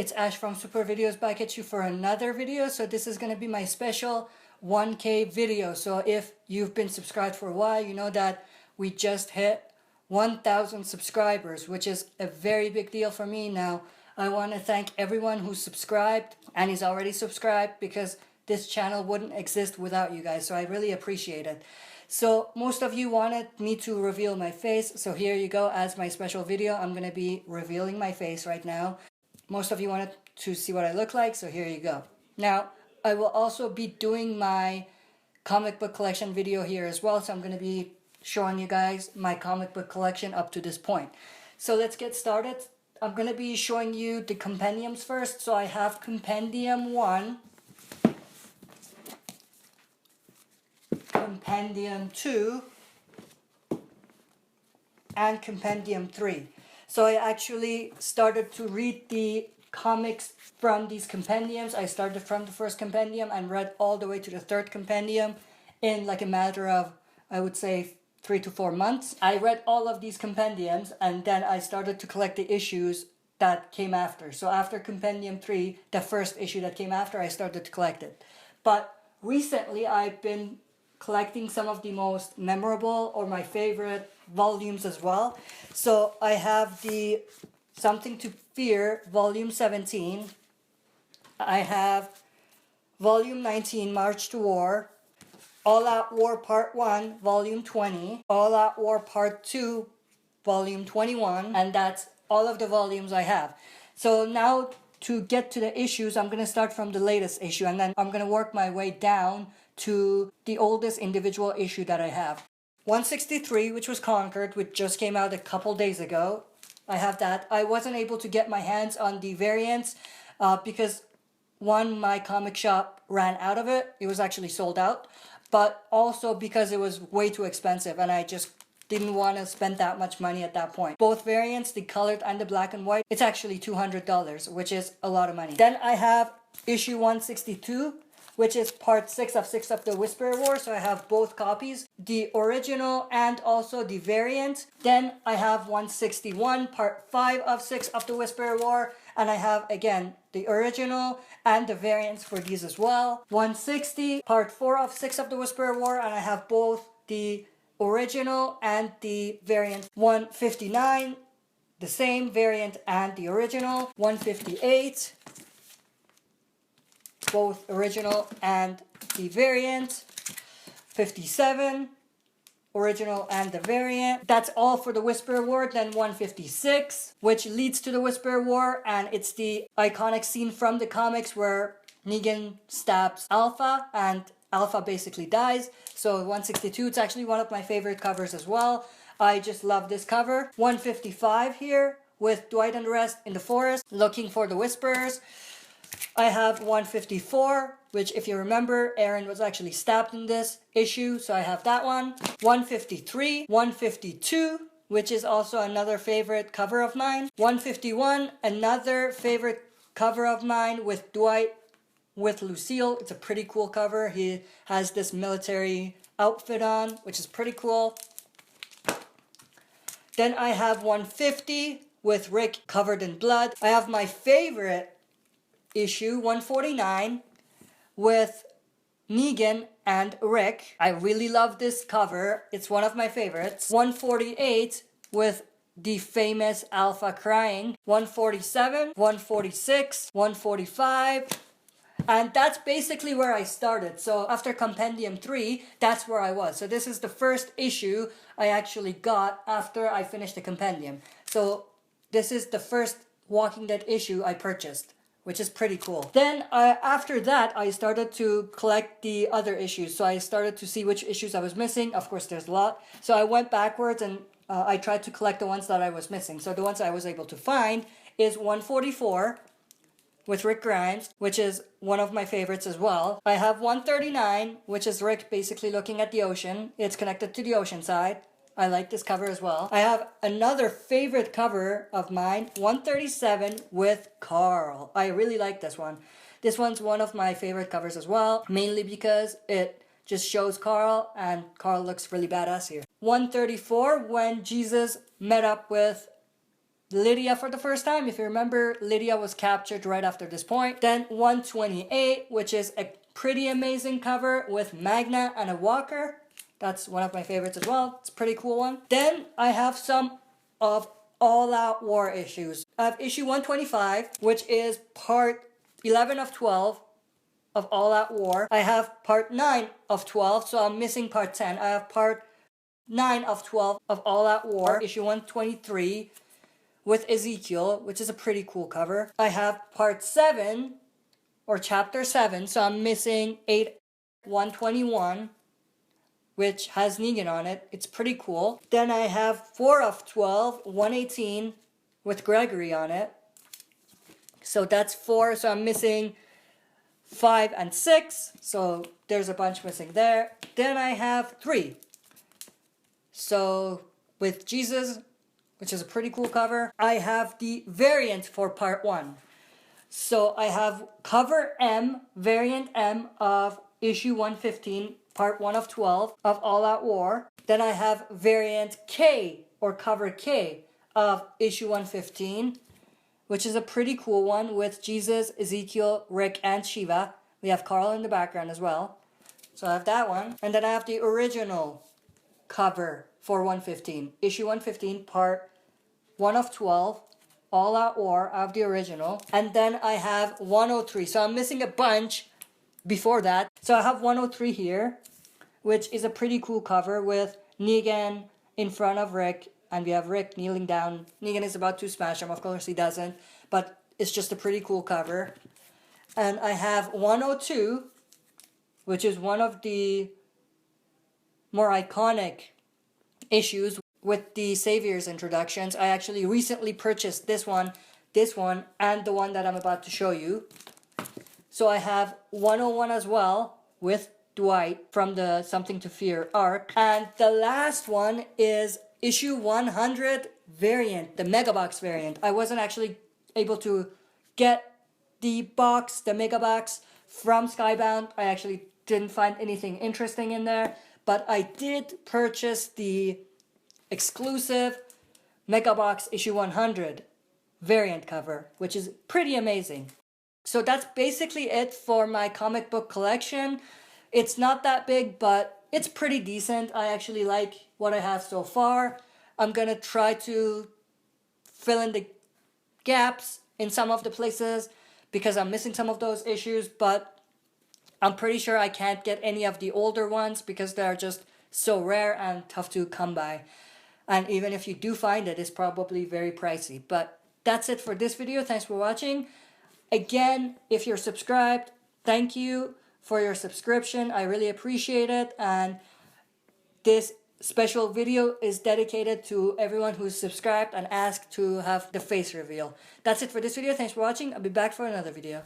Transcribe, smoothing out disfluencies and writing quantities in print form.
it's Ash from Super Videos back at you for another video. So this is going to be my special 1K video. So if you've been subscribed for a while, you know that we just hit 1,000 subscribers, which is a very big deal for me. Now, I want to thank everyone who's subscribed and is already subscribed, because this channel wouldn't exist without you guys. So I really appreciate it. So most of you wanted me to reveal my face. So here you go. As my special video, I'm going to be revealing my face right now. Most of you wanted to see what I look like, so here you go. Now, I will also be doing my comic book collection video here as well, so I'm going to be showing you guys my comic book collection up to this point. So let's get started. I'm going to be showing you the compendiums first. So I have Compendium 1, Compendium 2, and Compendium 3. So I actually started to read the comics from these compendiums. I started from the first compendium and read all the way to the third compendium in like a matter of, I would say, 3 to 4 months. I read all of these compendiums and then I started to collect the issues that came after. So after Compendium 3, the first issue that came after, I started to collect it. But recently I've been collecting some of the most memorable or my favorite volumes as well. So I have the Something to Fear Volume 17. I have Volume 19, March to War. All Out War Part 1, Volume 20. All Out War Part 2, Volume 21. And that's all of the volumes I have. So now to get to the issues, I'm going to start from the latest issue and then I'm going to work my way down to the oldest individual issue that I have. 163, which was Conquered, which just came out a couple days ago. I have that. I wasn't able to get my hands on the variants because one, my comic shop ran out of it. It was actually sold out. But also because it was way too expensive and I just didn't want to spend that much money at that point. Both variants, the colored and the black and white, it's actually $200, which is a lot of money. Then I have issue 162, which is part 6 of the Whisperer War. So I have both copies, the original and also the variant. Then I have 161, part 5 of 6 of the Whisperer War. And I have, again, the original and the variants for these as well. 160, part 4 of 6 of the Whisperer War. And I have both the original and the variant. 159, the same variant and the original. 158, both original and the variant. 57, original and the variant. That's all for the Whisperer War. Then 156, which leads to the Whisperer War, and it's the iconic scene from the comics where Negan stabs Alpha and Alpha basically dies. So 162, it's actually one of my favorite covers as well. I just love this cover. 155 here with Dwight and the rest in the forest looking for the Whisperers. I have 154, which if you remember, Aaron was actually stabbed in this issue, so I have that one. 153, 152, which is also another favorite cover of mine. 151, another favorite cover of mine with Dwight with Lucille. It's a pretty cool cover. He has this military outfit on, which is pretty cool. Then I have 150 with Rick covered in blood. I have my favorite issue 149 with Negan and Rick. I really love this cover. It's one of my favorites. 148 with the famous Alpha crying. 147, 146, 145. And that's basically where I started. So after Compendium 3, that's where I was. So this is the first issue I actually got after I finished the compendium. So this is the first Walking Dead issue I purchased, which is pretty cool. Then after that, I started to collect the other issues. So I started to see which issues I was missing. Of course, there's a lot. So I went backwards and I tried to collect the ones that I was missing. So the ones I was able to find is 144 with Rick Grimes, which is one of my favorites as well. I have 139, which is Rick basically looking at the ocean. It's connected to the ocean side. I like this cover as well. I have another favorite cover of mine, 137 with Carl. I really like this one. This one's one of my favorite covers as well, mainly because it just shows Carl, and Carl looks really badass here. 134, when Jesus met up with Lydia for the first time. If you remember, Lydia was captured right after this point. Then 128, which is a pretty amazing cover with Magna and a Walker. That's one of my favorites as well. It's a pretty cool one. Then I have some of All Out War issues. I have issue 125, which is part 11 of 12 of All Out War. I have part 9 of 12, so I'm missing part 10. I have part 9 of 12 of All Out War, issue 123, with Ezekiel, which is a pretty cool cover. I have part 7, or chapter 7, so I'm missing 8, 121, which has Negan on it. It's pretty cool. Then I have 4 of 12, 118, with Gregory on it. So that's 4, so I'm missing 5 and 6, so there's a bunch missing there. Then I have 3. So with Jesus, which is a pretty cool cover. I have the variant for part 1. So I have cover M, variant M of issue 115, part 1 of 12 of All Out War. Then I have variant K, or cover K, of issue 115, which is a pretty cool one with Jesus, Ezekiel, Rick, and Shiva. We have Carl in the background as well. So I have that one. And then I have the original cover for 115. Issue 115, part 1 of 12, All Out War. I have the original. And then I have 103. So I'm missing a bunch before that. So I have 103 here, which is a pretty cool cover with Negan in front of Rick. And we have Rick kneeling down. Negan is about to smash him. Of course he doesn't. But it's just a pretty cool cover. And I have 102, which is one of the more iconic issues with the Savior's introductions. I actually recently purchased this one, and the one that I'm about to show you. So I have 101 as well with Dwight from the Something to Fear arc. And the last one is issue 100 variant, the Megabox variant. I wasn't actually able to get the box, the Megabox from Skybound. I actually didn't find anything interesting in there. But I did purchase the exclusive Megabox issue 100 variant cover, which is pretty amazing. So that's basically it for my comic book collection. It's not that big, but it's pretty decent. I actually like what I have so far. I'm gonna try to fill in the gaps in some of the places because I'm missing some of those issues, but I'm pretty sure I can't get any of the older ones because they're just so rare and tough to come by. And even if you do find it, it's probably very pricey. But that's it for this video. Thanks for watching. Again, if you're subscribed, thank you for your subscription. I really appreciate it. And this special video is dedicated to everyone who's subscribed and asked to have the face reveal. That's it for this video. Thanks for watching. I'll be back for another video.